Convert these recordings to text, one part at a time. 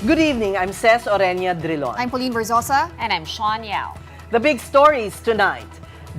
Good evening, I'm Ces Oreña-Drilon. I'm Pauline Verzosa. And I'm Shawn Yao. The big stories tonight.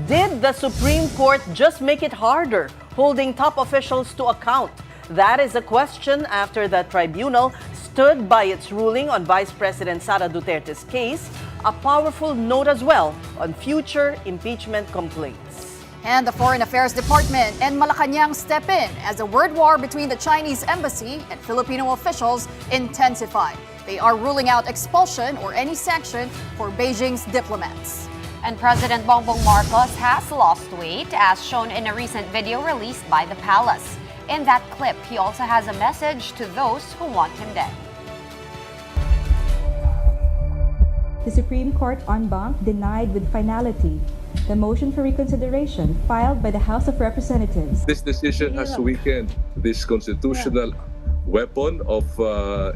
Did the Supreme Court just make it harder, holding top officials to account? That is a question after the tribunal stood by its ruling on Vice President Sara Duterte's case, a powerful note as well on future impeachment complaints. And the Foreign Affairs Department and Malacanang step in as the word war between the Chinese embassy and Filipino officials intensify. They are ruling out expulsion or any sanction for Beijing's diplomats. And President Bongbong Marcos has lost weight, as shown in a recent video released by the palace. In that clip, he also has a message to those who want him dead. The Supreme Court en banc denied with finality the motion for reconsideration filed by the House of Representatives. This decision has weakened this constitutional weapon of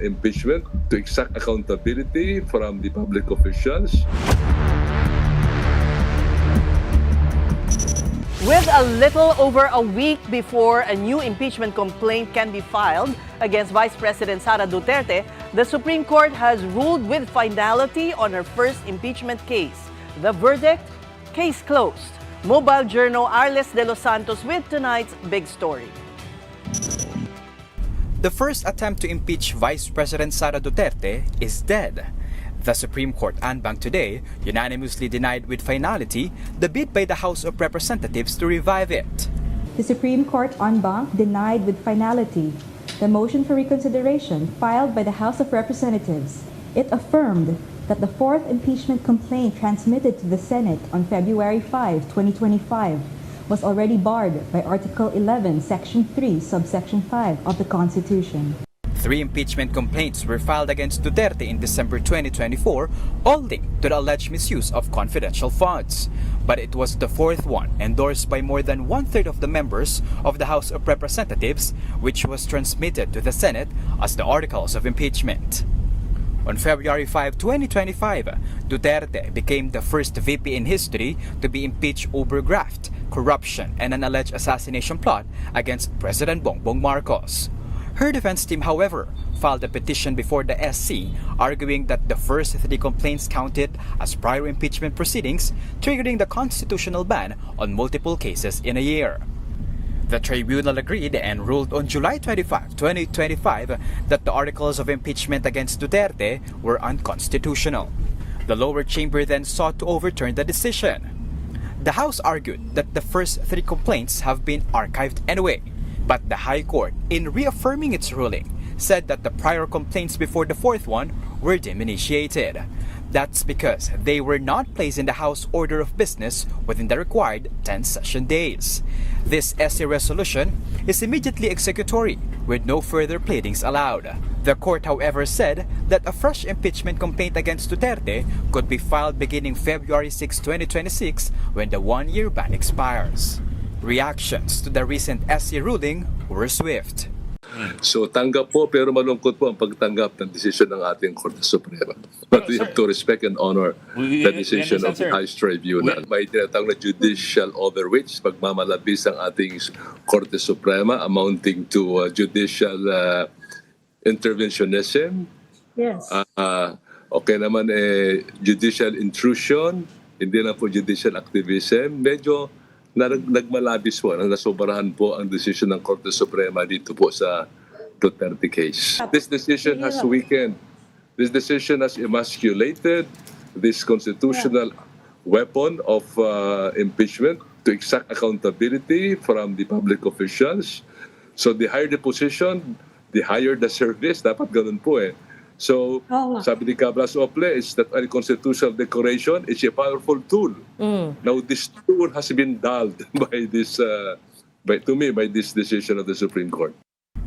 impeachment to exact accountability from the public officials. With a little over a week before a new impeachment complaint can be filed against Vice President Sara Duterte, the Supreme Court has ruled with finality on her first impeachment case. The verdict? Case closed. Mobile Journal Arles de los Santos with tonight's big story. The first attempt to impeach Vice President Sara Duterte is dead. The Supreme Court en banc today unanimously denied with finality the bid by the House of Representatives to revive it. The Supreme Court en banc denied with finality the motion for reconsideration filed by the House of Representatives. It affirmed that the fourth impeachment complaint transmitted to the Senate on February 5, 2025 was already barred by Article 11, Section 3, Subsection 5 of the Constitution. 3 impeachment complaints were filed against Duterte in December 2024, all linked to the alleged misuse of confidential funds. But it was the fourth one, endorsed by more than one-third of the members of the House of Representatives, which was transmitted to the Senate as the articles of impeachment. On February 5, 2025, Duterte became the first VP in history to be impeached over graft, corruption, and an alleged assassination plot against President Bongbong Marcos. Her defense team, however, filed a petition before the SC, arguing that the first 3 complaints counted as prior impeachment proceedings, triggering the constitutional ban on multiple cases in a year. The tribunal agreed and ruled on July 25, 2025 that the articles of impeachment against Duterte were unconstitutional. The lower chamber then sought to overturn the decision. The House argued that the first 3 complaints have been archived anyway, but the High Court, in reaffirming its ruling, said that the prior complaints before the fourth one were demuniciated. That's because they were not placed in the House order of business within the required 10 session days. This SC resolution is immediately executory, with no further pleadings allowed. The court, however, said that a fresh impeachment complaint against Duterte could be filed beginning February 6, 2026, when the 1-year ban expires. Reactions to the recent SC ruling were swift. So tanggap po, pero malungkot po ang pagtanggap ng desisyon ng ating Korte Suprema. But we have to respect and honor the decision of the highest tribunal. May tinatawag na judicial overreach, pagmamalabis ang ating Korte Suprema, amounting to judicial interventionism. Yes. Okay naman, judicial intrusion, hindi lang po judicial activism. Medyo nagmalabis po, nasobarahan po ang desisyon ng Korte Suprema dito po sa Duterte case. This decision has weakened. This decision has emasculated this constitutional weapon of impeachment to exact accountability from the public officials. So the higher the position, the higher the service. Dapat ganun po eh. So, sabi ni Cabras Ople, is that a constitutional declaration is a powerful tool. Now, this tool has been dulled by this, by this decision of the Supreme Court.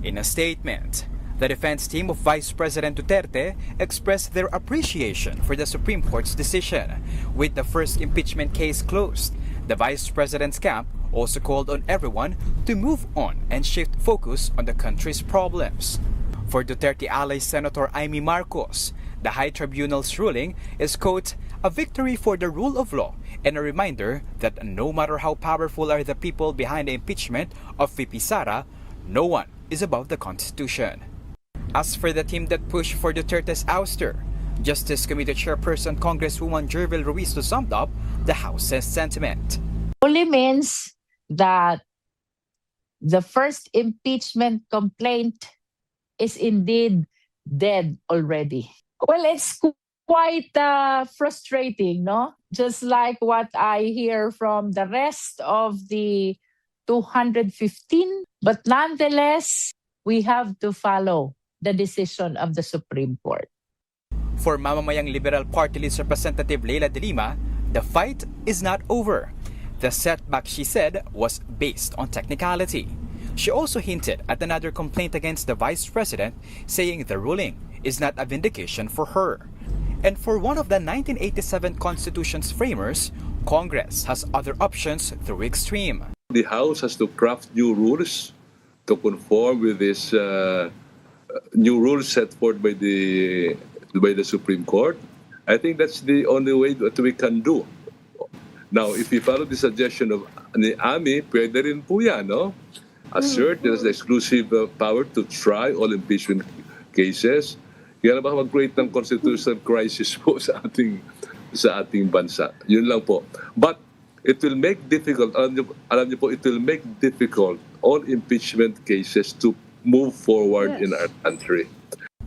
In a statement, the defense team of Vice President Duterte expressed their appreciation for the Supreme Court's decision. With the first impeachment case closed, the Vice President's camp also called on everyone to move on and shift focus on the country's problems. For Duterte ally Senator Amy Marcos, the High Tribunal's ruling is, quote, a victory for the rule of law and a reminder that no matter how powerful are the people behind the impeachment of VP Sara, no one is above the Constitution. As for the team that pushed for Duterte's ouster, Justice Committee Chairperson Congresswoman Jervil Ruiz summed up the House's sentiment. Only means that the first impeachment complaint is indeed dead already. Well, it's quite frustrating, no? Just like what I hear from the rest of the 215. But nonetheless, we have to follow the decision of the Supreme Court. For Mamamayang Liberal Party List Representative Leila de Lima, the fight is not over. The setback, she said, was based on technicality. She also hinted at another complaint against the Vice President, saying the ruling is not a vindication for her. And for one of the 1987 Constitution's framers, Congress has other options through extreme. The House has to craft new rules to conform with this new rules set forth by the Supreme Court. I think that's the only way that we can do. Now, if we follow the suggestion of the Ami, pwede rin po yan, no? Assert there's the exclusive power to try all impeachment cases. Kaya na baka mag-create ng constitutional crisis po sa ating bansa. Yun lang po. But it will make difficult, alam niyo po, it will make difficult all impeachment cases to move forward in our country.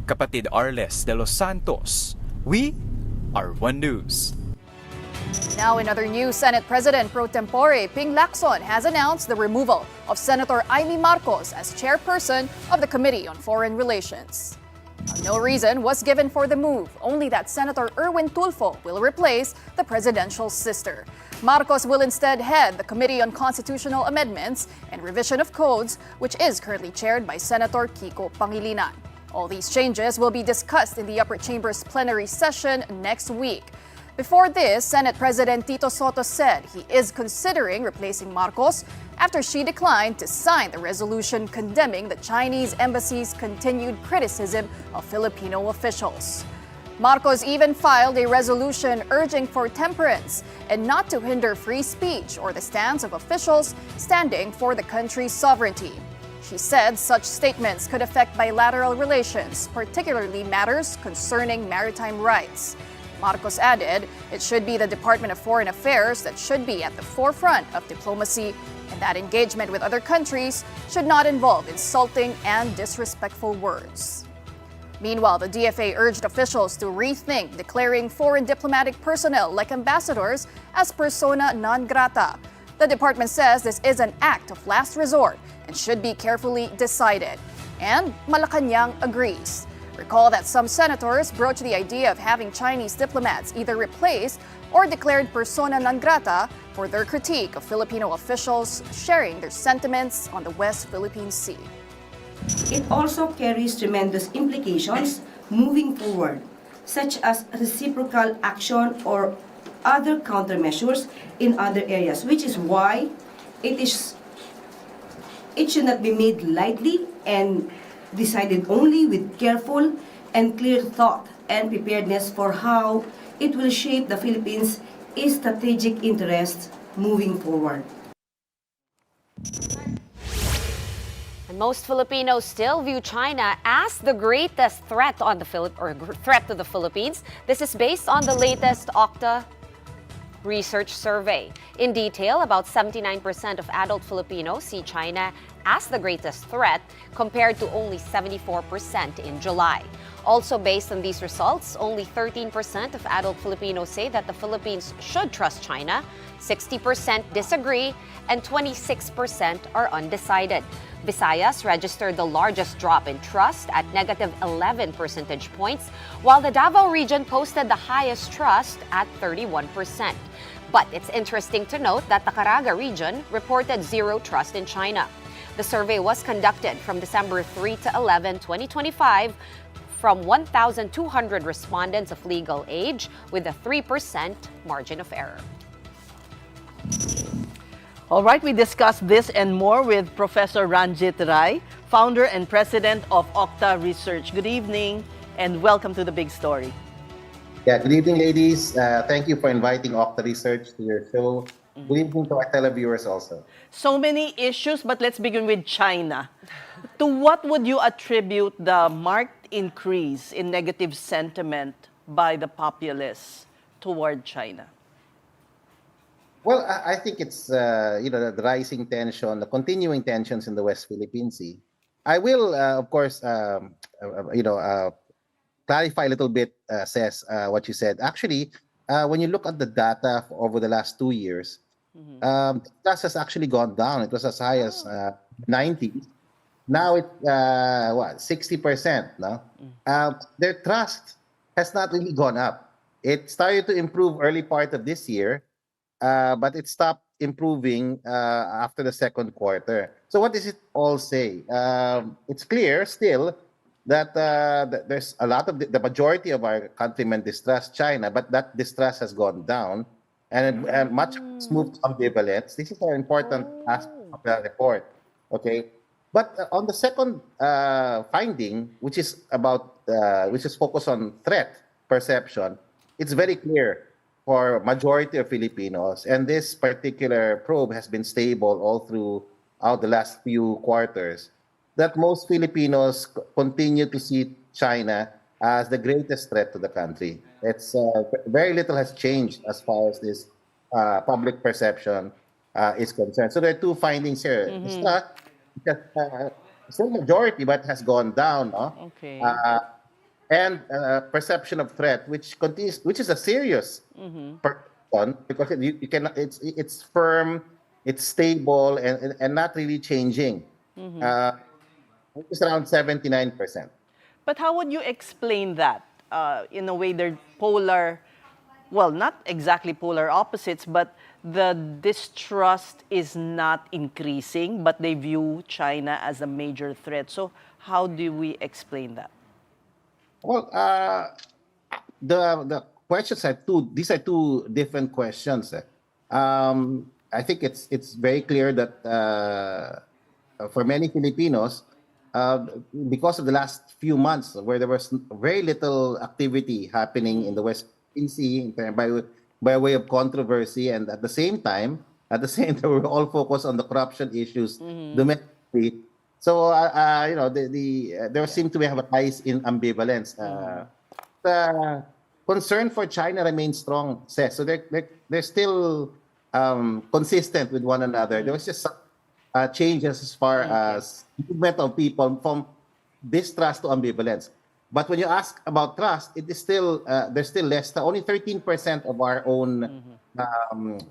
Kapatid Arles de los Santos, we are One News. Now in other news, Senate President pro tempore Ping Lacson has announced the removal of Senator Amy Marcos as chairperson of the Committee on Foreign Relations. No reason was given for the move, only that Senator Erwin Tulfo will replace the presidential sister. Marcos will instead head the Committee on Constitutional Amendments and Revision of Codes, which is currently chaired by Senator Kiko Pangilinan. All these changes will be discussed in the upper chamber's plenary session next week. Before this, Senate President Tito Soto said he is considering replacing Marcos after she declined to sign the resolution condemning the Chinese embassy's continued criticism of Filipino officials. Marcos even filed a resolution urging for temperance and not to hinder free speech or the stance of officials standing for the country's sovereignty. She said such statements could affect bilateral relations, particularly matters concerning maritime rights. Marcos added it should be the Department of Foreign Affairs that should be at the forefront of diplomacy, and that engagement with other countries should not involve insulting and disrespectful words. Meanwhile, the DFA urged officials to rethink declaring foreign diplomatic personnel like ambassadors as persona non grata. The department says this is an act of last resort and should be carefully decided. And Malacanang agrees. Recall that some senators broached the idea of having Chinese diplomats either replaced or declared persona non grata for their critique of Filipino officials sharing their sentiments on the West Philippine Sea. It also carries tremendous implications moving forward, such as reciprocal action or other countermeasures in other areas, which is why it should not be made lightly and decided only with careful and clear thought and preparedness for how it will shape the Philippines' strategic interests moving forward. And most Filipinos still view China as the greatest threat on the threat to the Philippines. This is based on the latest OCTA Research survey. In detail, about 79% of adult Filipinos see China as the greatest threat compared to only 74% in July. Also based on these results, only 13% of adult Filipinos say that the Philippines should trust China, 60% disagree, and 26% are undecided. Visayas registered the largest drop in trust at negative 11 percentage points, while the Davao region posted the highest trust at 31%. But it's interesting to note that the Caraga region reported zero trust in China. The survey was conducted from December 3 to 11, 2025, from 1,200 respondents of legal age with a 3% margin of error. All right, we discussed this and more with Professor Ranjit Rai, founder and president of OCTA Research. Good evening and welcome to the Big Story. Yeah, good evening, ladies. Thank you for inviting OCTA Research to your show. Good evening to our televiewers also. So many issues, but let's begin with China. To what would you attribute the marked increase in negative sentiment by the populace toward China? Well, I think it's the rising tension, the continuing tensions in the West Philippine Sea. I will, of course, clarify a little bit, says what you said. Actually, when you look at the data over the last 2 years, trust has actually gone down. It was as high as 90. Now it's 60%. No, their trust has not really gone up. It started to improve early part of this year, but it stopped improving after the second quarter. So what does it all say? It's clear still that there's a lot of the majority of our countrymen distrust China, but that distrust has gone down, and much has moved to ambivalence. This is an important aspect of the report. Okay, but on the second finding, which is focused on threat perception, it's very clear for majority of Filipinos, and this particular probe has been stable all throughout the last few quarters, that most Filipinos continue to see China as the greatest threat to the country. It's very little has changed as far as this public perception is concerned. So there are two findings here. It's not still majority, but has gone down. No? Okay. And perception of threat, which continues, which is a serious perception, because you can it's firm, it's stable, and not really changing. It's around 79%. But how would you explain that? In a way, they're polar, well, not exactly polar opposites, but the distrust is not increasing, but they view China as a major threat. So how do we explain that? Well, the questions are two. These are two different questions. I think it's very clear that for many Filipinos, because of the last few months where there was very little activity happening in the West Philippine Sea by way of controversy, and at the same time, we're all focused on the corruption issues domestically. So there seemed to have a rise in ambivalence. The concern for China remains strong, says. So they're still consistent with one another. There was just some changes as far as movement of people from distrust to ambivalence. But when you ask about trust, it is still there's still less. Only 13% of our own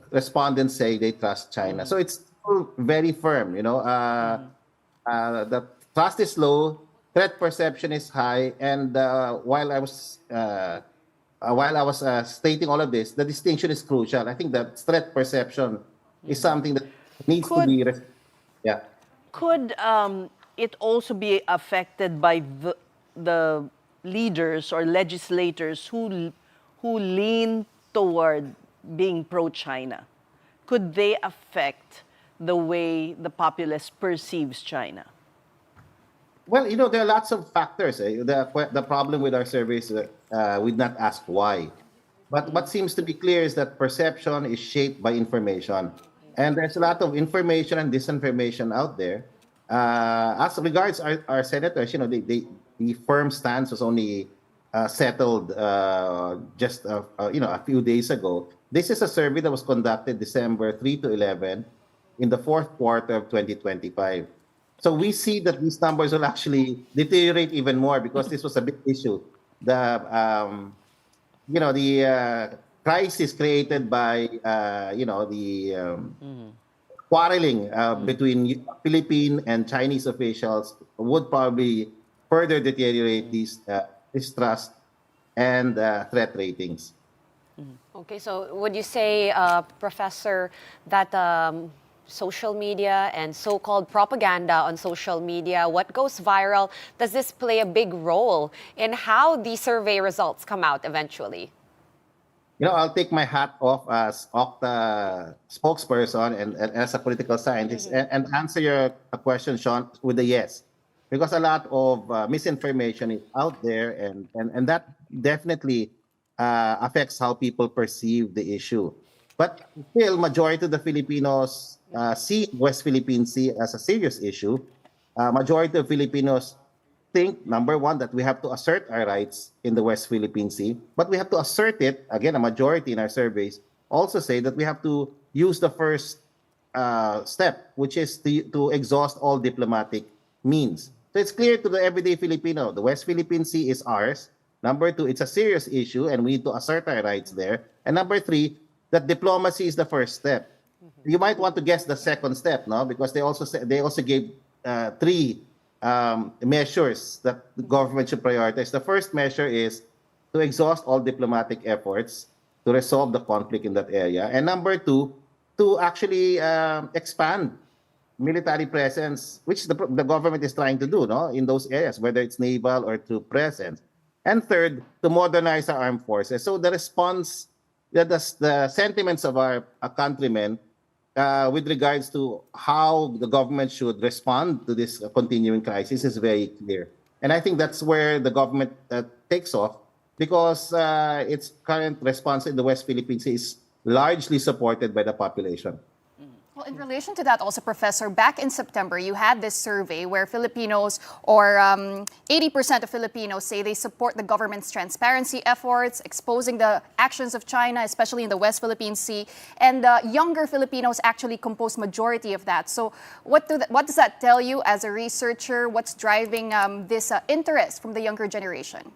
respondents say they trust China. So it's still very firm. The trust is low, threat perception is high, and while I was stating all of this, the distinction is crucial. I think that threat perception is something that needs to be. Yeah. Could it also be affected by the leaders or legislators who lean toward being pro-China? Could they affect the way the populace perceives China? Well, there are lots of factors. The problem with our survey is that we did not ask why. But what seems to be clear is that perception is shaped by information. And there's a lot of information and disinformation out there. As regards our senators, the firm stance was only settled just a few days ago. This is a survey that was conducted December 3 to 11 in the fourth quarter of 2025. So we see that these numbers will actually deteriorate even more because this was a big issue. The crisis created by the quarreling between Philippine and Chinese officials would probably further deteriorate these distrust and threat ratings. Okay, so would you say, Professor, that social media and so-called propaganda on social media, what goes viral, does this play a big role in how these survey results come out eventually? I'll take my hat off as OCTA spokesperson and as a political scientist and answer your question, Shawn, with a yes. Because a lot of misinformation is out there, and that definitely affects how people perceive the issue. But still, majority of the Filipinos see West Philippine Sea as a serious issue. Majority of Filipinos think, number one, that we have to assert our rights in the West Philippine Sea, but we have to assert it, again, a majority in our surveys also say that we have to use the first step, which is to exhaust all diplomatic means. So it's clear to the everyday Filipino, the West Philippine Sea is ours. Number two, it's a serious issue and we need to assert our rights there. And number three, that diplomacy is the first step. You might want to guess the second step, no? Because they also gave three measures that the government should prioritize. The first measure is to exhaust all diplomatic efforts to resolve the conflict in that area. And number two, to actually expand military presence, which the government is trying to do, no, in those areas, whether it's naval or through presence. And third, to modernize our armed forces. So the response, the sentiments of our countrymen with regards to how the government should respond to this continuing crisis is very clear. And I think that's where the government takes off, because its current response in the West Philippines is largely supported by the population. Well, in relation to that also, Professor, back in September, you had this survey where Filipinos, or 80% of Filipinos, say they support the government's transparency efforts, exposing the actions of China, especially in the West Philippine Sea. And younger Filipinos actually compose majority of that. So what does that tell you as a researcher? What's driving this interest from the younger generation?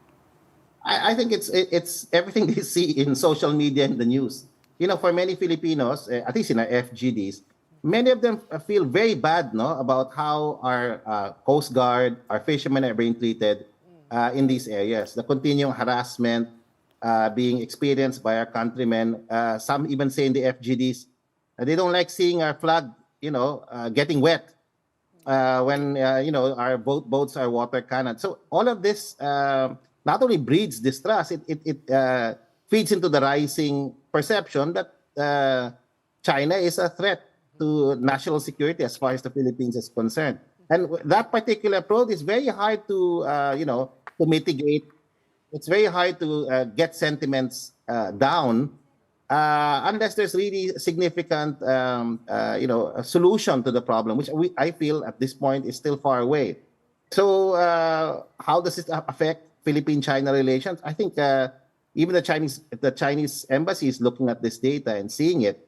I think it's everything they see in social media and the news. You know, for many Filipinos, at least in our FGDs, many of them feel very bad, no, about how our Coast Guard, our fishermen are being treated in these areas. The continuing harassment being experienced by our countrymen. Some even say in the FGDs, they don't like seeing our flag, getting wet when, our boats are water cannon. So all of this not only breeds distrust, it feeds into the rising perception that China is a threat to national security as far as the Philippines is concerned. And that particular approach is very hard to, to mitigate. It's very hard to get sentiments down unless there's really significant, a solution to the problem, which I feel at this point is still far away. So how does it affect Philippine-China relations? I think even the Chinese embassy is looking at this data and seeing it.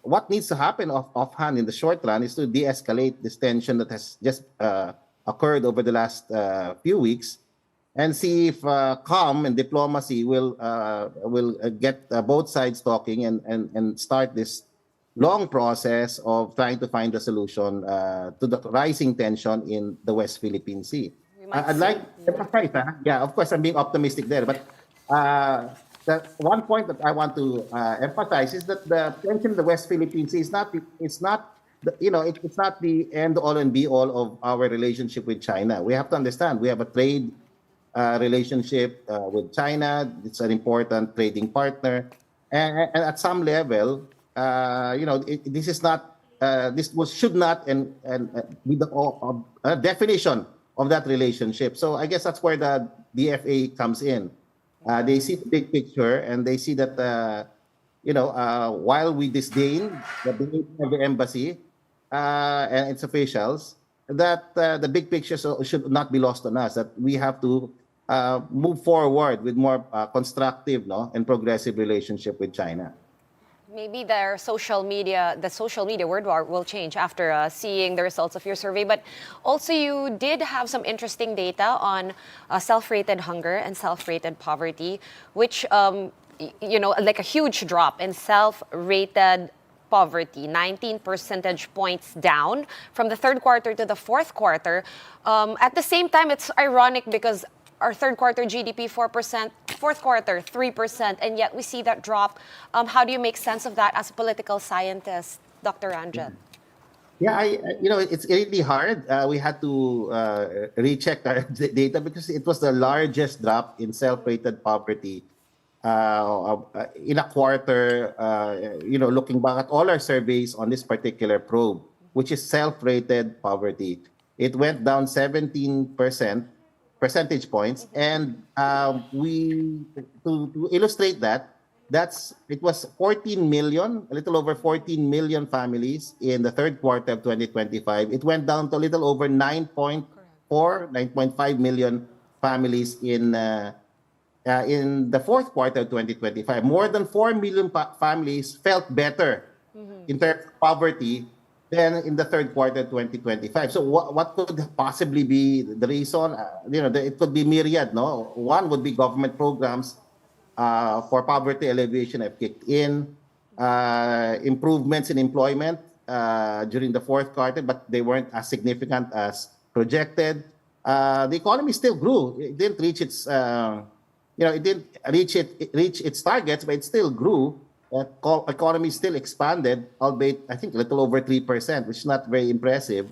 What needs to happen offhand in the short run is to de-escalate this tension that has just occurred over the last few weeks, and see if calm and diplomacy will get both sides talking and start this long process of trying to find a solution to the rising tension in the West Philippine Sea. I'd like to emphasize, yeah, of course, I'm being optimistic there, but the one point that I want to emphasize is that the tension in the West Philippine Sea is not the end all and be all of our relationship with China. We have to understand we have a trade relationship with China. It's an important trading partner, and at some level, this is not should not be the definition of that relationship. So I guess that's where the DFA comes in. They see the big picture and they see that while we disdain the behavior of the embassy and its officials, that the big picture should not be lost on us. That we have to move forward with more constructive, and progressive relationship with China. Maybe the social media word war will change after seeing the results of your survey. But also, you did have some interesting data on self-rated hunger and self-rated poverty, which, like a huge drop in self-rated poverty, 19 percentage points down from the third quarter to the fourth quarter. At the same time, it's ironic because our third quarter GDP 4%, fourth quarter 3%, and yet we see that drop. How do you make sense of that as a political scientist, Dr. Ranjan? Yeah, it's really hard. We had to recheck our data because it was the largest drop in self-rated poverty in a quarter. Looking back at all our surveys on this particular probe, which is self-rated poverty, it went down 17%. Percentage points, and to illustrate that, it was 14 million, a little over 14 million families in the third quarter of 2025. It went down to a little over 9.4 9.5 million families in the fourth quarter of 2025. More than 4 million families felt better in terms of poverty than in the third quarter 2025. So what could possibly be the reason? It could be myriad. No, one would be government programs for poverty alleviation have kicked in. Improvements in employment during the fourth quarter, but they weren't as significant as projected. The economy still grew. It didn't reach its it didn't reach its targets, but it still grew. Economy still expanded, albeit I think a little over 3%, which is not very impressive.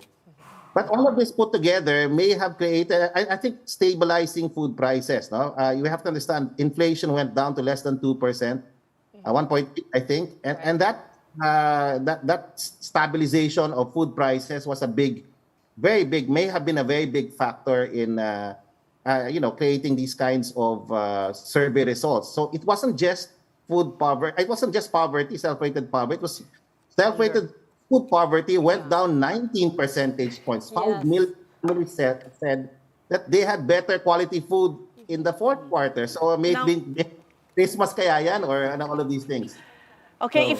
But all of this put together may have created, I think, stabilizing food prices. No, you have to understand, inflation went down to less than 2%, 1.8, I think, and that stabilization of food prices was a very big, may have been a very big factor in creating these kinds of survey results. So it wasn't just food poverty. It wasn't just poverty, self-rated poverty. It was self-rated food poverty went down 19 percentage points. 5 million families said that they had better quality food in the fourth quarter. So maybe Christmas kaya yan or all of these things. Okay, So-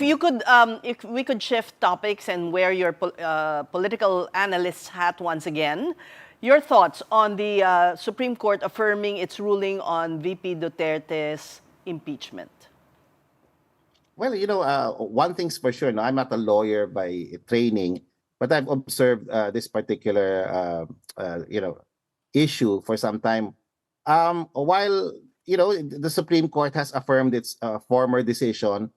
if we could shift topics and wear your political analyst hat once again, your thoughts on the Supreme Court affirming its ruling on VP Duterte's impeachment. Well, one thing's for sure. No, I'm not a lawyer by training, but I've observed this particular, issue for some time. While the Supreme Court has affirmed its former decision,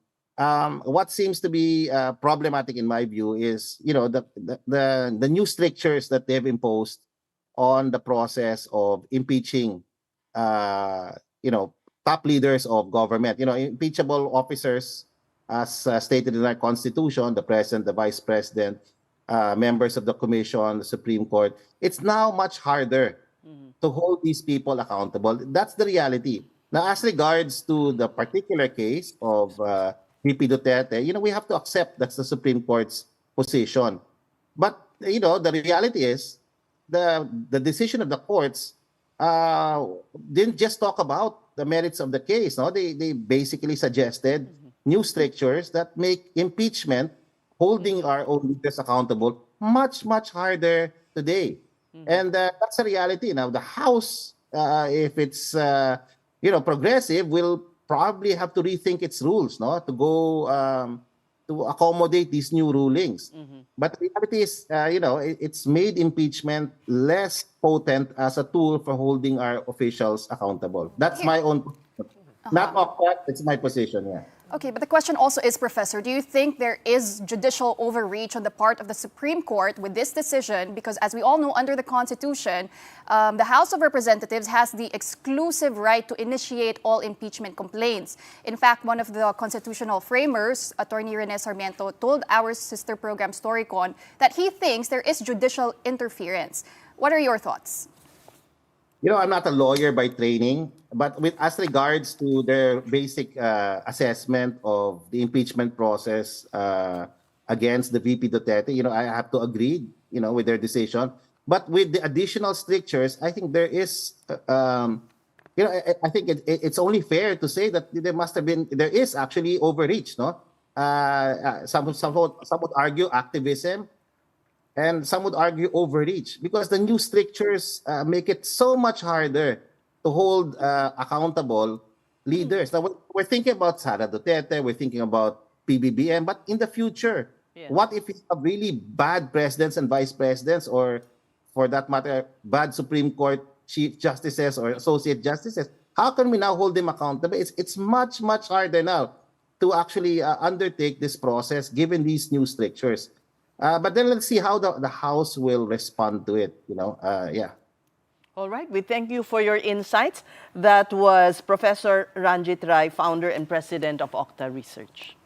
what seems to be problematic in my view is, the new strictures that they've imposed on the process of impeaching, top leaders of government. Impeachable officers, as stated in our Constitution, the President, the Vice President, members of the Commission, the Supreme Court. It's now much harder to hold these people accountable. That's the reality. Now, as regards to the particular case of VP Duterte, we have to accept that's the Supreme Court's position. But, the reality is the decision of the courts didn't just talk about the merits of the case. No, they basically suggested new strictures that make impeachment, holding our own leaders accountable, much, much harder today. And that's a reality. Now, the House, if it's progressive, will probably have to rethink its rules, no, to go to accommodate these new rulings. But the reality is, it's made impeachment less potent as a tool for holding our officials accountable. That's my own, not OCTA, it's my position. Yeah. Okay, but the question also is, Professor, do you think there is judicial overreach on the part of the Supreme Court with this decision? Because as we all know, under the Constitution, the House of Representatives has the exclusive right to initiate all impeachment complaints. In fact, one of the constitutional framers, Attorney Rene Sarmiento, told our sister program Storycon that he thinks there is judicial interference. What are your thoughts? I'm not a lawyer by training, but as regards to their basic assessment of the impeachment process against the VP Duterte, I have to agree, with their decision. But with the additional strictures, I think there is, I think it's only fair to say that there is actually overreach, no? Some would argue activism, and some would argue overreach, because the new strictures make it so much harder to hold accountable leaders. Now, we're thinking about Sara Duterte, we're thinking about PBBM, but in the future, what if we have really bad presidents and vice presidents, or for that matter, bad Supreme Court chief justices or associate justices? How can we now hold them accountable? It's much, much harder now to actually undertake this process given these new strictures. But then let's see how the House will respond to it. All right, we thank you for your insights. That was Professor Ranjit Rai, founder and president of OCTA Research.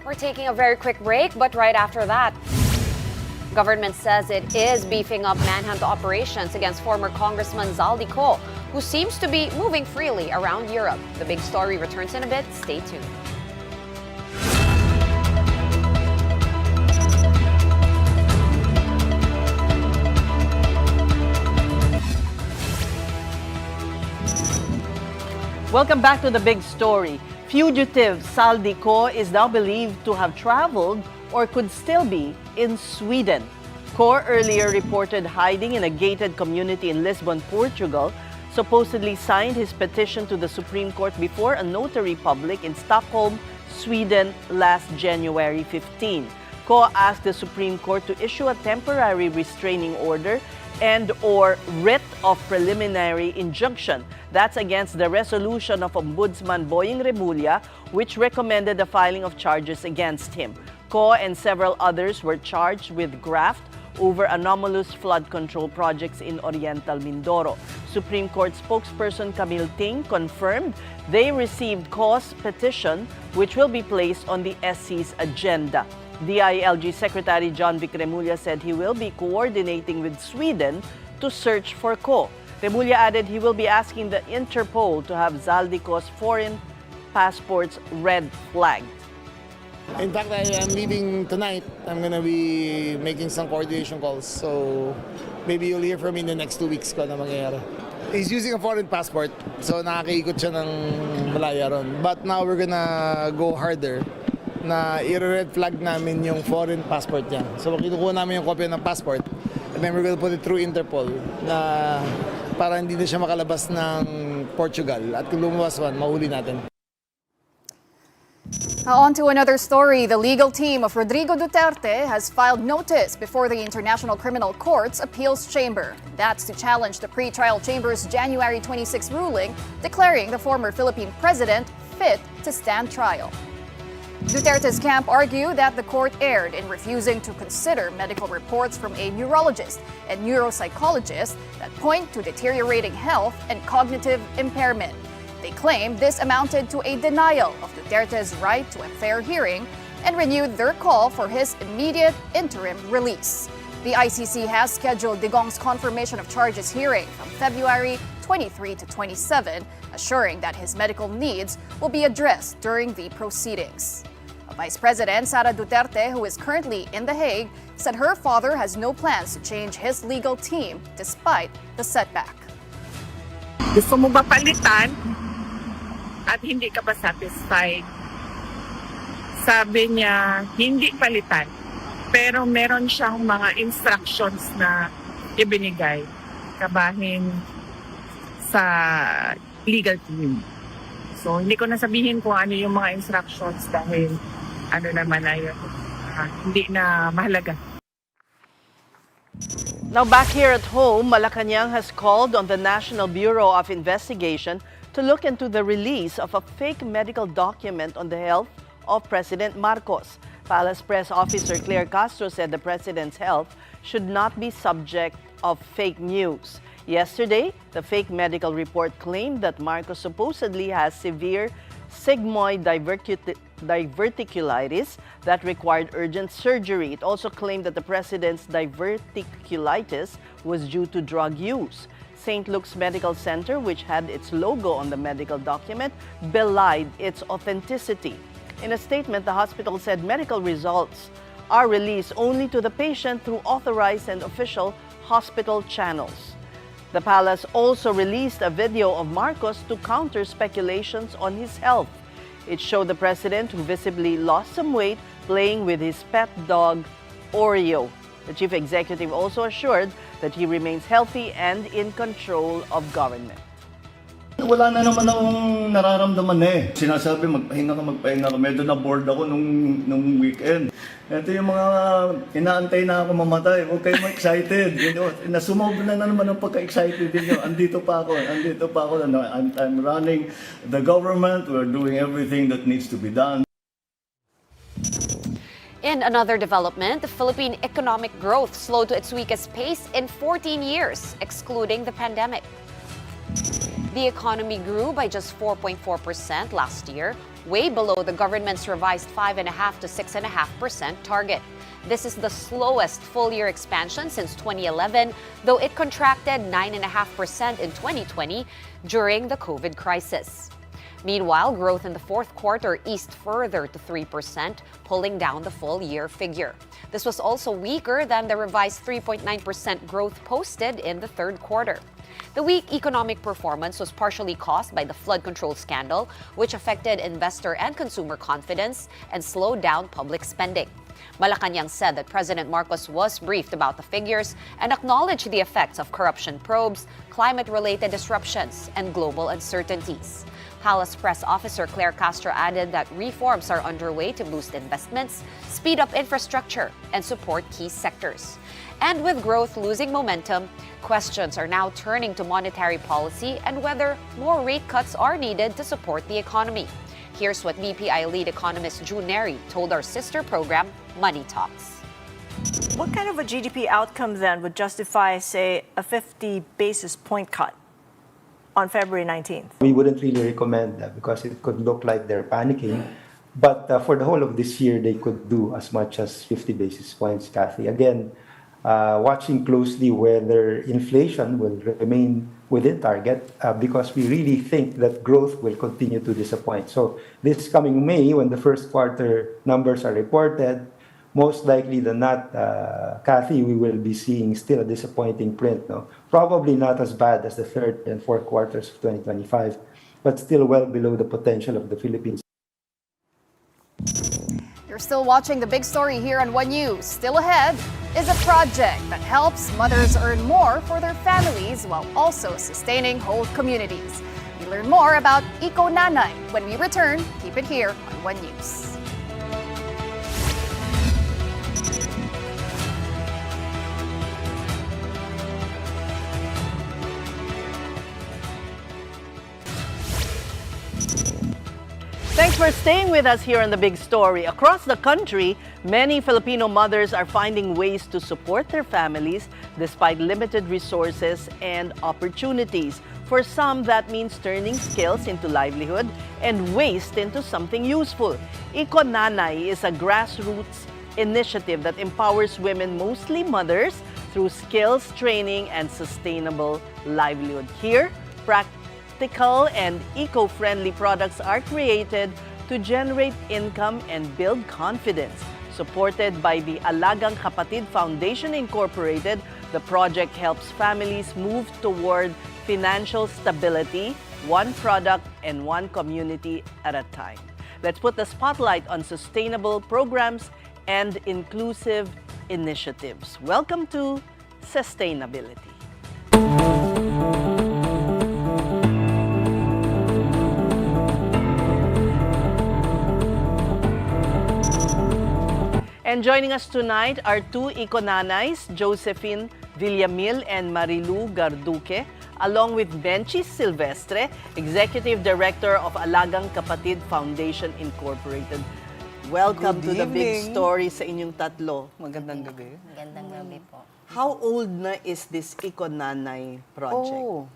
We're taking a very quick break, but right after that, government says it is beefing up manhunt operations against former Congressman Zaldy Co, who seems to be moving freely around Europe. The big story returns in a bit. Stay tuned. Welcome back to the big story. Fugitive Zaldy Co is now believed to have traveled or could still be in Sweden. Co earlier reported hiding in a gated community in Lisbon, Portugal, supposedly signed his petition to the Supreme Court before a notary public in Stockholm, Sweden last January 15. Co asked the Supreme Court to issue a temporary restraining order and/or writ of preliminary injunction. That's against the resolution of Ombudsman Boying Remulla, which recommended the filing of charges against him. Co and several others were charged with graft over anomalous flood control projects in Oriental Mindoro. Supreme Court spokesperson Camille Ting confirmed they received Co's petition, which will be placed on the SC's agenda. DILG Secretary John Vic Remulla said he will be coordinating with Sweden to search for Co. Remulla added he will be asking the Interpol to have Zaldy Co's foreign passports red flagged. In fact, I am leaving tonight. I'm gonna be making some coordination calls. So maybe you'll hear from me in the next 2 weeks kung ano mangyayari. He's using a foreign passport. So nakakaikot siya ng malaya ron. But now we're gonna go harder na i-red flag namin yung foreign passport niya. So kinukuha namin yung kopya ng passport and then we're gonna put it through Interpol na para hindi na siya makalabas ng Portugal. At kung lumabas man, mahuli natin. Now on to another story. The legal team of Rodrigo Duterte has filed notice before the International Criminal Court's Appeals Chamber. That's to challenge the pre-trial chamber's January 26 ruling declaring the former Philippine president fit to stand trial. Duterte's camp argue that the court erred in refusing to consider medical reports from a neurologist and neuropsychologist that point to deteriorating health and cognitive impairment. They claim this amounted to a denial of Duterte's right to a fair hearing and renewed their call for his immediate interim release. The ICC has scheduled Digong's confirmation of charges hearing from February 23 to 27, assuring that his medical needs will be addressed during the proceedings. Vice President Sara Duterte, who is currently in The Hague, said her father has no plans to change his legal team despite the setback. Gusto mo ba palitan at hindi ka pa satisfied? Sabi niya, hindi palitan. Pero meron siyang mga instructions na ibinigay kabahin sa legal team. So, hindi ko nasabihin kung ano yung mga instructions dahil ano naman na yun, hindi na mahalaga. Now back here at home, Malacanang has called on the National Bureau of Investigation to look into the release of a fake medical document on the health of President Marcos. Palace Press Officer Claire Castro said the president's health should not be subject of fake news. Yesterday, the fake medical report claimed that Marcos supposedly has severe sigmoid diverticulitis that required urgent surgery. It also claimed that the president's diverticulitis was due to drug use. St. Luke's Medical Center, which had its logo on the medical document, belied its authenticity. In a statement, the hospital said medical results are released only to the patient through authorized and official hospital channels. The palace also released a video of Marcos to counter speculations on his health. It showed the president, who visibly lost some weight, playing with his pet dog, Oreo. The chief executive also assured that he remains healthy and in control of government. Wala na naman akong nararamdaman eh. Sinasabi magpahinga ka. Medyo na-bored ako nung weekend. Ito yung mga inaantay na ako mamatay. Huwag kayo excited. Nasumobra na naman ang pagka-excited ninyo. Andito pa ako. I'm running the government. We're doing everything that needs to be done. In another development, the Philippine economic growth slowed to its weakest pace in 14 years, excluding the pandemic. The economy grew by just 4.4% last year, way below the government's revised 5.5% to 6.5% target. This is the slowest full-year expansion since 2011, though it contracted 9.5% in 2020 during the COVID crisis. Meanwhile, growth in the fourth quarter eased further to 3%, pulling down the full-year figure. This was also weaker than the revised 3.9% growth posted in the third quarter. The weak economic performance was partially caused by the flood control scandal, which affected investor and consumer confidence and slowed down public spending. Malacanang said that President Marcos was briefed about the figures and acknowledged the effects of corruption probes, climate-related disruptions, and global uncertainties. Palace Press Officer Claire Castro added that reforms are underway to boost investments, speed up infrastructure, and support key sectors. And with growth losing momentum, questions are now turning to monetary policy and whether more rate cuts are needed to support the economy. Here's what BPI lead economist June Neri told our sister program, Money Talks. What kind of a GDP outcome then would justify, say, a 50 basis point cut on February 19th? We wouldn't really recommend that because it could look like they're panicking. But for the whole of this year, they could do as much as 50 basis points, Kathy. Again, watching closely whether inflation will remain within target because we really think that growth will continue to disappoint. So this coming May, when the first quarter numbers are reported, most likely than not, Kathy, we will be seeing still a disappointing print. No? Probably not as bad as the third and fourth quarters of 2025, but still well below the potential of the Philippines. You're still watching the big story here on One News. Still ahead is a project that helps mothers earn more for their families while also sustaining whole communities. We learn more about EcoNanay when we return. Keep it here on One News. Thanks for staying with us here on The Big Story. Across the country, many Filipino mothers are finding ways to support their families despite limited resources and opportunities. For some, that means turning skills into livelihood and waste into something useful. EcoNanay is a grassroots initiative that empowers women, mostly mothers, through skills, training, and sustainable livelihood. Here, practical and eco-friendly products are created to generate income and build confidence. Supported by the Alagang Kapatid Foundation Incorporated, the project helps families move toward financial stability, one product and one community at a time. Let's put the spotlight on sustainable programs and inclusive initiatives. Welcome to Sustainability. And joining us tonight are two EcoNanays, Josephine Villamil and Marilu Garduque, along with Benchis Silvestre, Executive Director of Alagang Kapatid Foundation Incorporated. Welcome to the Big Story sa inyong tatlo. Magandang gabi. Magandang gabi po. How old na is this EcoNanay project?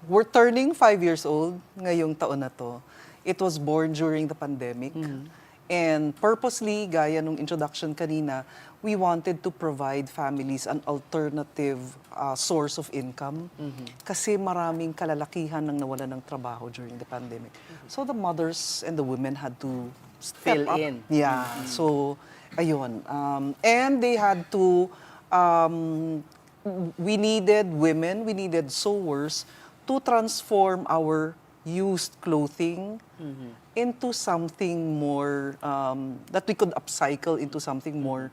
We're turning 5 years old ngayong taon na to. It was born during the pandemic. And purposely, gaya nung introduction kanina, we wanted to provide families an alternative source of income kasi maraming kalalakihan nang nawala ng trabaho during the pandemic. So the mothers and the women had to Fill step up. in. Yeah. So, ayun. And they had to, we needed women, we needed sewers to transform our used clothing into something more, that we could upcycle into something more,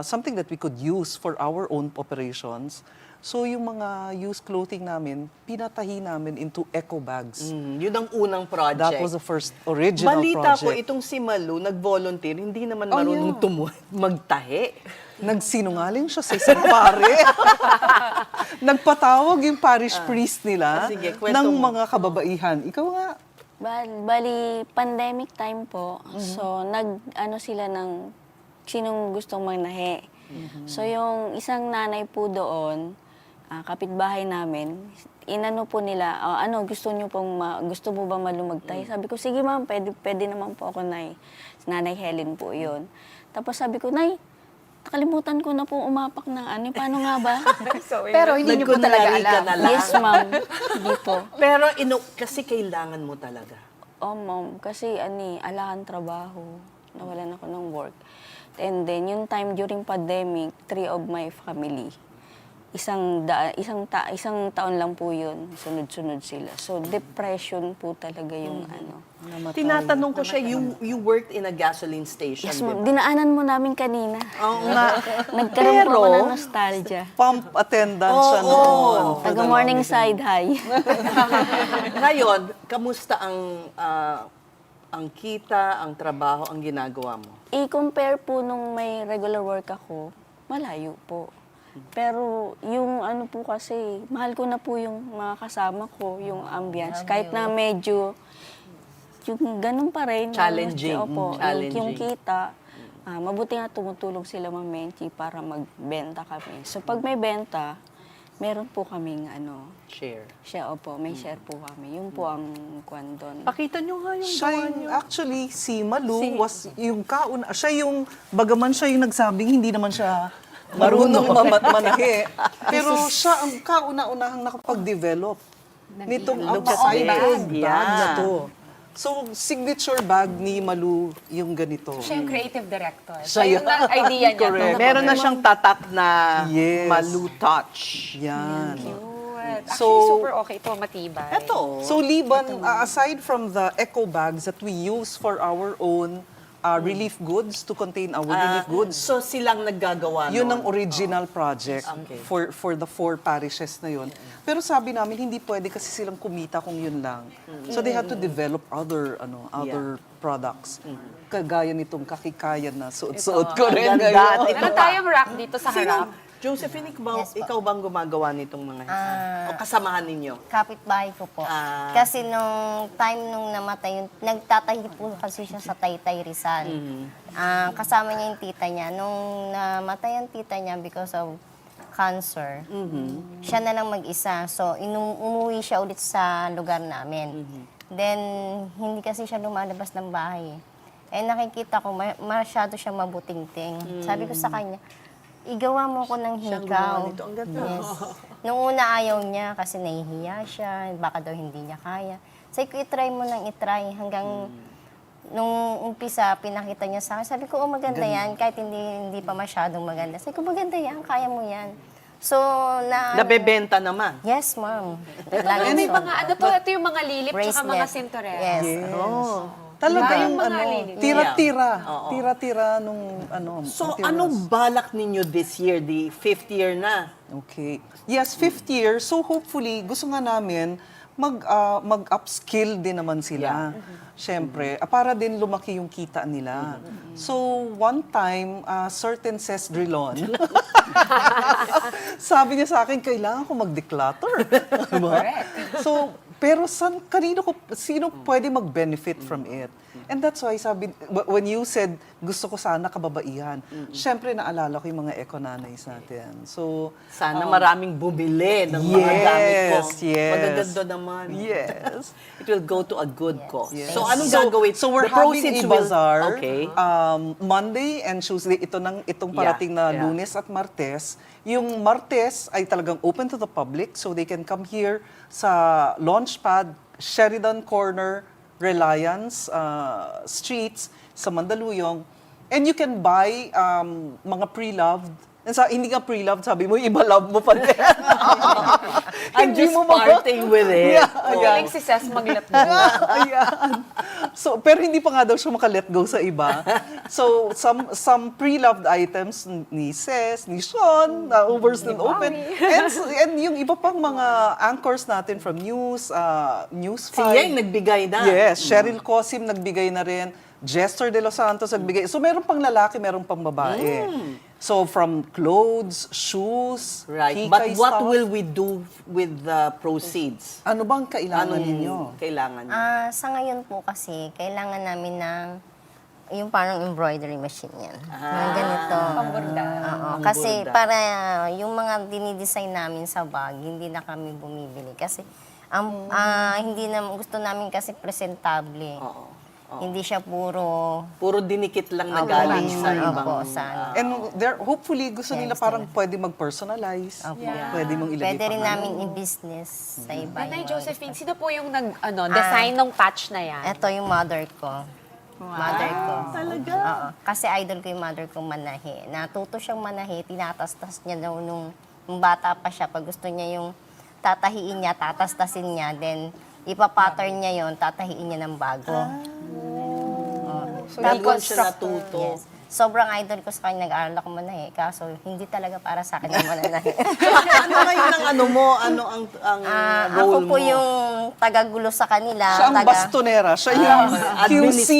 something that we could use for our own operations. So yung mga used clothing namin, pinatahi namin into eco bags. Yun ang unang project. That was the first original Balita project. ko, itong si Malu, nag-volunteer, hindi naman marunong magtahi. Nagsinungaling siya sa isang pare. Nagpatawag yung parish priest nila ng mga kababaihan. Ikaw nga. Bali, pandemic time po. So, nag-ano sila ng sinong gustong magnahi. So, yung isang nanay po doon, kapitbahay namin, inano po nila, gusto mo ba malumagtay? Sabi ko, sige ma'am, pwede naman po ako, Nay. Nanay Helen po yun. Tapos sabi ko, Nay, Nakalimutan ko na po umapak ng ano. Paano nga ba? Pero hindi niyo po talaga Nagkunwari ka alam. na lang. Yes, ma'am. Hindi po. Pero kasi kailangan mo talaga. Ma'am. Kasi alahan trabaho. Nawalan ako ng work. And then, yung time during pandemic, 3 of my family, isang taon lang po yun, sunod-sunod sila. So, depression po talaga yung Tinatanong ko siya, you worked in a gasoline station, Yes, di ma'am. ba? Dinaanan mo namin kanina. Oo nga. Nagkaroon po Pero- ako ng nostalgia. Pump attendant siya Oo. noon. for the Taga-morning longest side high. Ngayon, kamusta ang kita, ang trabaho, ang ginagawa mo? I-compare po nung may regular work ako, malayo po. Pero yung po kasi, mahal ko na po yung mga kasama ko, yung ambience. Kahit na medyo, yung ganun pa rin. Challenging. Opo, Challenging. yung kita. Mabuti nga tumutulong sila Ma'am Menchi para magbenta kami. So pag may benta, meron po kaming Share. may share po kami. Yun po ang kwan doon. Pakita nyo nga yung Siya gawa yung, nyo. actually, si Malu was yung kauna. Siya yung, bagaman siya yung nagsabing hindi naman siya marunong manahe. Pero siya ang kauna-unahang nakapag-develop nitong outside bag na to. So, signature bag ni Malu yung ganito. Siya yung creative director. Siya Siya yung idea niya. Correct. Meron na siyang tatak na Yes. Malu touch. Yan. Cute. Actually, So- super okay ito, matibay. Eto. So, Liban, aside from the eco bags that we use for our own relief goods, to contain our relief goods, So silang naggagawa yun nun? ang original project Okay. for the 4 parishes na yun. Pero sabi namin, hindi pwede kasi silang kumita kung yun lang. So they had to develop other products. Kagaya nitong kakikayan na suot-suot ko rin Ang ganda. ngayon. Ito Meron pa. tayong rack dito sa harap. Josephine, ikaw bang gumagawa nitong mga ito? O kasamahan ninyo? Kapitbahay ko po. Kasi nung time nung namatay, nagtatahi po kasi siya sa Taytay Rizal. Kasama niya yung tita niya. Nung namatay ang tita niya because of cancer, siya na lang mag-isa. So, umuwi siya ulit sa lugar namin. Then, hindi kasi siya lumalabas ng bahay. Nakikita ko, masyado siya mabuting-ting. Sabi ko sa kanya, igawa mo ko ng Siyang hikaw. gumawa nito. Ang ganda. Yes. Nung una ayaw niya kasi nahihiya siya, baka daw hindi niya kaya. Sabi ko, itry mo nang itry hanggang nung umpisa, pinakita niya sa akin. Sabi ko, maganda yan, kahit hindi pa masyadong maganda. Sabi ko, maganda yan, kaya mo yan. So, Nabebenta naman. Yes, ma'am. Ano yung mga, ito yung mga lilip tsaka mga Bracelet. sinturera. Yes. Talagang Yung mga lilit. tira-tira. Oo. Tira-tira nung So materials. anong balak ninyo this year? The 5th year na. Okay. Yes, 5th year. So hopefully, gusto nga namin mag-upskill din naman sila. Siyempre, para din lumaki yung kita nila. So, one time, certain Ces Oreña-Drilon, sabi niya sa akin, kailangan ko mag-declutter. Correct. So, pero sino pwede mag-benefit from it? And that's why sabi, when you said, gusto ko sana kababaihan, syempre naalala ko yung mga EcoNanays natin. So, Sana maraming bumili ng mga gamit ko. Yes. Magaganda naman. Yes. It will go to a good cause. Yes. So anong gagawin? So we're The having proceeds a will- bazaar Okay. Monday and Tuesday. Itong parating na Yeah. Lunes at Martes. Yung Martes ay talagang open to the public so they can come here sa Launchpad, Sheridan Corner, Reliance Streets sa Mandaluyong. And you can buy mga pre-loved. Hindi nga pre-loved, sabi mo, iba-love mo pa din. I'm Hindi just mo parting with it. Yeah, Feeling si Ces mag-let go. Ayan. So, pero hindi pa nga daw siya maka-let go sa iba. So, some pre-loved items ni Ces, ni Shawn, Overs and Open. And yung iba pang mga anchors natin from News 5. Si Yang nagbigay na. Yes, Cheryl Cosim nagbigay na rin. Jester De Los Santos nagbigay. So, meron pang lalaki, meron pang babae. So, from clothes, shoes, Right. hikay But what stuff. will we do with the proceeds? Ano bang kailangan Anong ninyo? kailangan nyo? Sa ngayon po kasi, kailangan namin ng yung parang embroidery machine yan. Yung ganito. Pamborda. Oo. Ang Kasi borda. para yung mga dinidesign namin sa bag, hindi na kami bumibili. Kasi hindi na gusto namin kasi presentable. Oo. Hindi siya puro dinikit lang na galing sa ibang... Opo, sa ano. And hopefully, gusto nila parang pwede mag-personalize. Pwede mong ilagay Pwede rin pangalan. namin i-business sa iba. Nanay Josephine, sino po yung design ng patch na yan? Ito yung mother ko. Mother ko. Talaga? Oo. Kasi idol ko yung mother kong manahi. Natuto siyang manahi, tinatastas niya daw nung bata pa siya. Pag gusto niya yung tatahiin niya, tatastasin niya, then ipapattern niya yon, tatahiin niya ng bago. So, doon siya natuto. Yes. Sobrang idol ko sa kanya, nag-aaral ako manahi. Kaso, hindi talaga para sa akin yung mananahi. Ano ngayon ang ano mo? Ano ang role ako mo? po yung tagagulo sa kanila. Siya ang bastonera. Siya yung QC,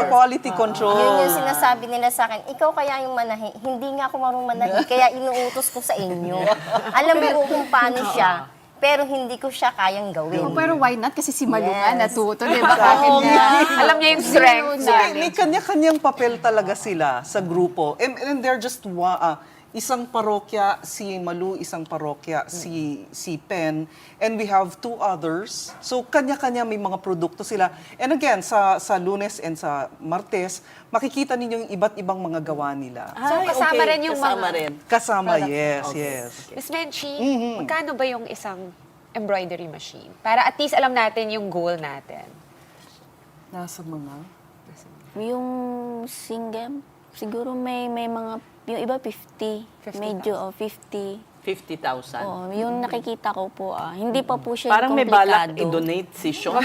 quality control. Yun yung sinasabi nila sa akin, ikaw kaya yung manahi. Hindi nga ako marunong manahi, kaya inuutos ko sa inyo. Alam mo kung paano siya. Pero hindi ko siya kayang gawin. Pero why not? Kasi si Malu nga natuto, di ba? Bakit niya? Alam niya yung strength. May kanya-kanyang papel talaga sila sa grupo. And they're just isang parokya si Malu, isang parokya si Pen, and we have 2 others. So kanya-kanya may mga produkto sila. And again, sa Lunes and sa Martes, makikita ninyo yung iba't ibang mga gawa nila. So kasama rin yung kasama mga... rin. Kasama, yes. Miss Menchi, magkano ba yung isang embroidery machine? Para at least alam natin yung goal natin. Nasa mga? Yung single, siguro may mga, yung iba 50. Medyo 50. 50,000. Oo, yung nakikita ko po, hindi pa po siya Parang may balak komplikado. i-donate si Shawn.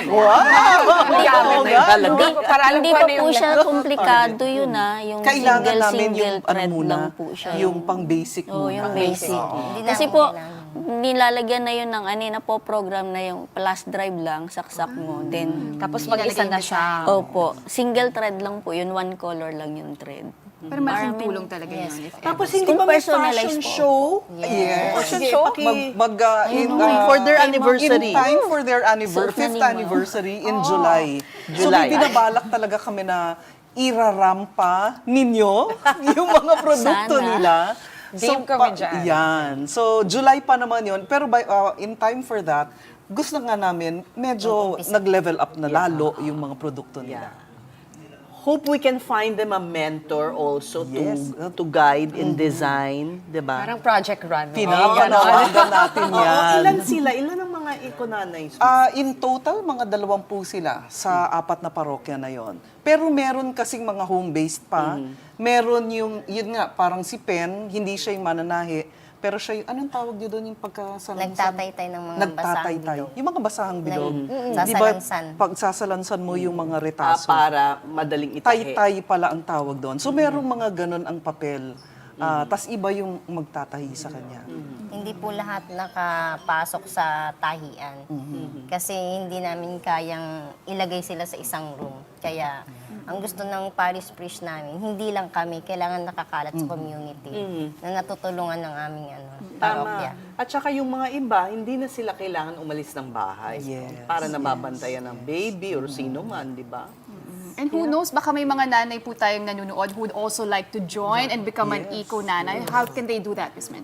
Hindi pa po siya komplikado yun yung Kailangan namin single yung thread muna, lang po siya. yung pang-basic muna. Yung basic. Kasi po, nilalagyan na yun ng napo-program na yung plus drive lang, saksak mo. Then, tapos mag-isa na siya. Opo. Single thread lang po yun, 1 color lang yung thread. Pero malaking tulong talaga yun. Tapos hindi ba may fashion show? Yes. Fashion show? For their anniversary. In time for their 5th anniversary in July. So may binabalak talaga kami na irarampa ninyo yung mga produkto nila. Game kami dyan. Yan. So July pa naman yun. Pero in time for that, gusto nga namin medyo nag-level up na lalo yung mga produkto nila. Hope we can find them a mentor also to guide in design, di ba? Parang project run. Pinapanawagan natin yan. Ilan sila? Ilan ang mga EcoNanay? In total, mga 20 sila sa 4 na parokya na yon. Pero meron kasing mga home-based pa. Meron yun nga, parang si Pen, hindi siya yung mananahi. Pero siya, anong tawag niyo doon yung pagkasalansan? Nagtataytay ng mga basahang bilog. Yung mga basahang bilog. Sasalansan. Pag sasalansan mo yung mga retaso. Para madaling itahi. Tay-tay pala ang tawag doon. So merong mga ganun ang papel. Tas iba yung magtatahi sa kanya. Hindi po lahat nakapasok sa tahian. Kasi hindi namin kayang ilagay sila sa isang room. Kaya ang gusto ng parish priest namin, hindi lang kami, kailangan nakakalat sa community na natutulungan ng aming parokya. At saka yung mga iba, hindi na sila kailangan umalis ng bahay para nababantayan ng baby or sino man, di ba? And who knows, baka may mga nanay po tayong nanonood who would also like to join and become an eco-nanay. How can they do that, Ms. Menchi?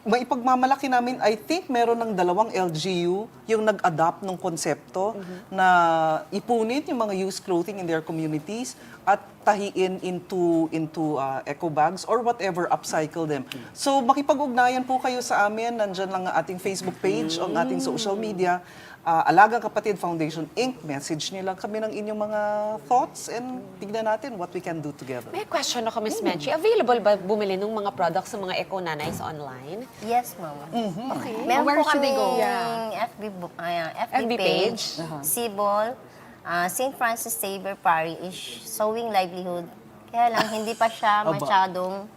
May ipagmamalaki namin, I think meron ng 2 LGU yung nag-adapt ng konsepto na ipunit yung mga used clothing in their communities at tahiin into eco bags or whatever, upcycle them. So makipag-ugnayan po kayo sa amin, nandyan lang ang ating Facebook page, ang ating social media, Alagang Kapatid Foundation Inc. Message nila kami ng inyong mga thoughts and tignan natin what we can do together. May question ako, Ms. Menchi. Available ba bumili ng mga products sa mga EcoNanays online? Yes, ma'am. Okay. Meron Where po should they go? FB page, Sibol, St. Francis Xavier Parish, Sowing Livelihood. Kaya lang, hindi pa siya masyadong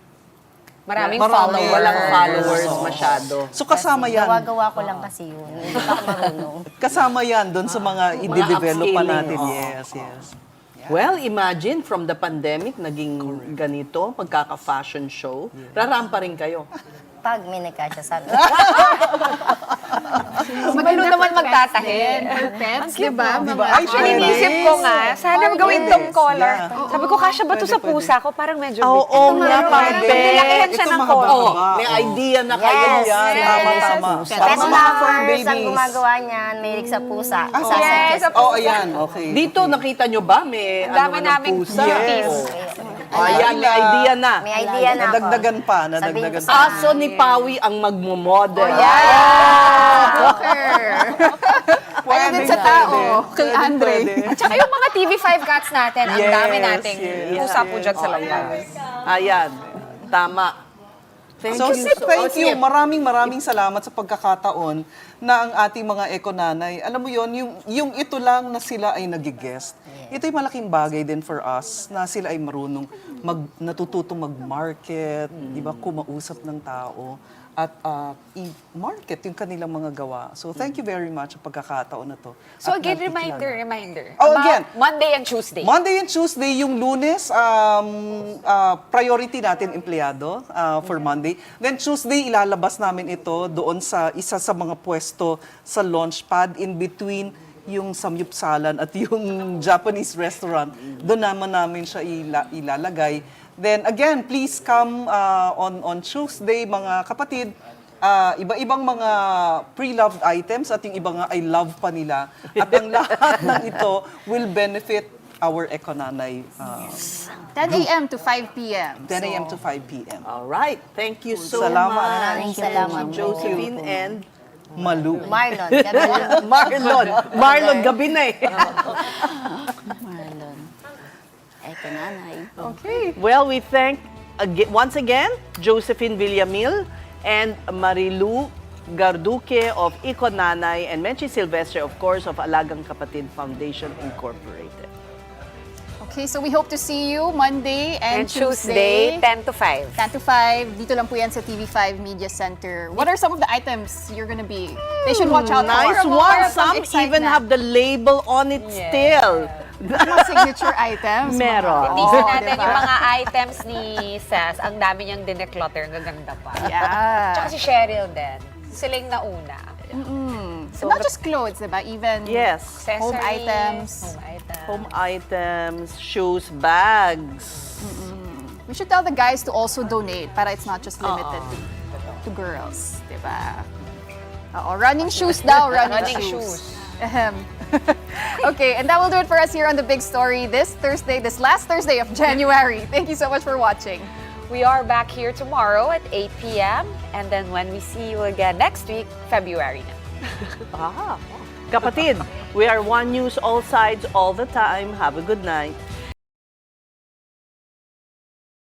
Maraming followers. Walang followers masyado. So kasama yan. Gawa-gawa ko lang kasi yun. Hindi pa ako marunong. Kasama yan doon sa mga i-develop pa natin. upscaling. Yes. Well, imagine from the pandemic, naging ganito, magkaka-fashion show. Rarampa rin kayo. Pag may nagkasya sabi. Malu naman magtatahi. For pets, di ba? Ay, Inisip ko nga, sana Ay, gawin pwede. tong collar. Yeah. Sabi ko, kasya ba to sa pusa ko? Parang medyo Oo nga, Parang pwede. nilakihan siya Ito ng mahaba. collar. May idea na kayo Yes. dyan. Tama. Pet Para sa mga fur lovers ang babies. gumagawa niyan, mahilig sa pusa. Yes, sa Oh, pusa. ayan. Okay. Dito, nakita nyo ba? May Ang dami ano, ng naming pusa. beauties. Ayan, may idea na. May idea na ako. Nadagdagan pa. Sabihin ko Aso ni Pawi ang magmomodel. Pwede din sa tao, kay Andre. At saka yung mga TV5 cats natin, ang dami nating yes. pusa po dyan sa labas. Ayan, tama. Thank you Thank you. Maraming salamat sa pagkakataon na ang ating mga EcoNanay. Alam mo yon, yung ito lang na sila ay nag-guest. Ito ay malaking bagay din for us na sila ay marunong natututong mag-market, di ba, kumausap ng tao at i-market yung kanilang mga gawa. So thank you very much sa pagkakataon na to. So At again, nakikilala. reminder. Oh, about again. Monday and Tuesday. Monday and Tuesday, yung Lunes, priority natin empleyado for Monday. Then Tuesday, ilalabas namin ito doon sa isa sa mga pwesto sa launchpad in between yung samyupsalan at yung Japanese restaurant. Doon namin siya ilalagay. Then again, please come on Tuesday, mga kapatid. Iba-ibang mga pre-loved items at yung iba nga ay love pa nila. At ang lahat ng ito will benefit our EcoNanay. 10 a.m. to 5 p.m. 10 a.m. to 5 p.m. All right. Thank you so Salamat. much. Maraming salamat po. Josephine and Malu. Marlon, gabi lang. Marlon, gabi na eh. Marlon. EcoNanay. Okay. Well, we thank once again Josephine Villamil and Marilu Garduque of EcoNanay and Menchi Silvestre, of course, of Alagang Kapatid Foundation Incorporated. Okay, so we hope to see you Monday and Tuesday, 10 to 5. 10 to 5. Dito lang po yan sa TV5 Media Center. What are some of the items you're gonna be? They should watch out Nice for. one. Some even have the label on it still. Mga signature items. Meron. Hindi natin yung mga items ni Ces, ang dami niyang dineclutter, ang gaganda pa. Yeah. Tsaka si Cheryl din. Sila yung nauna. So not just clothes, diba? Even Yes. home items. Home items, shoes, bags. We should tell the guys to also donate para it's not just limited to girls, diba? Running shoes daw, running shoes. Okay, and that will do it for us here on The Big Story this last Thursday of January. Thank you so much for watching. We are back here tomorrow at 8 p.m. And then when we see you again next week, February na. Kapatid, we are One News, all sides, all the time. Have a good night.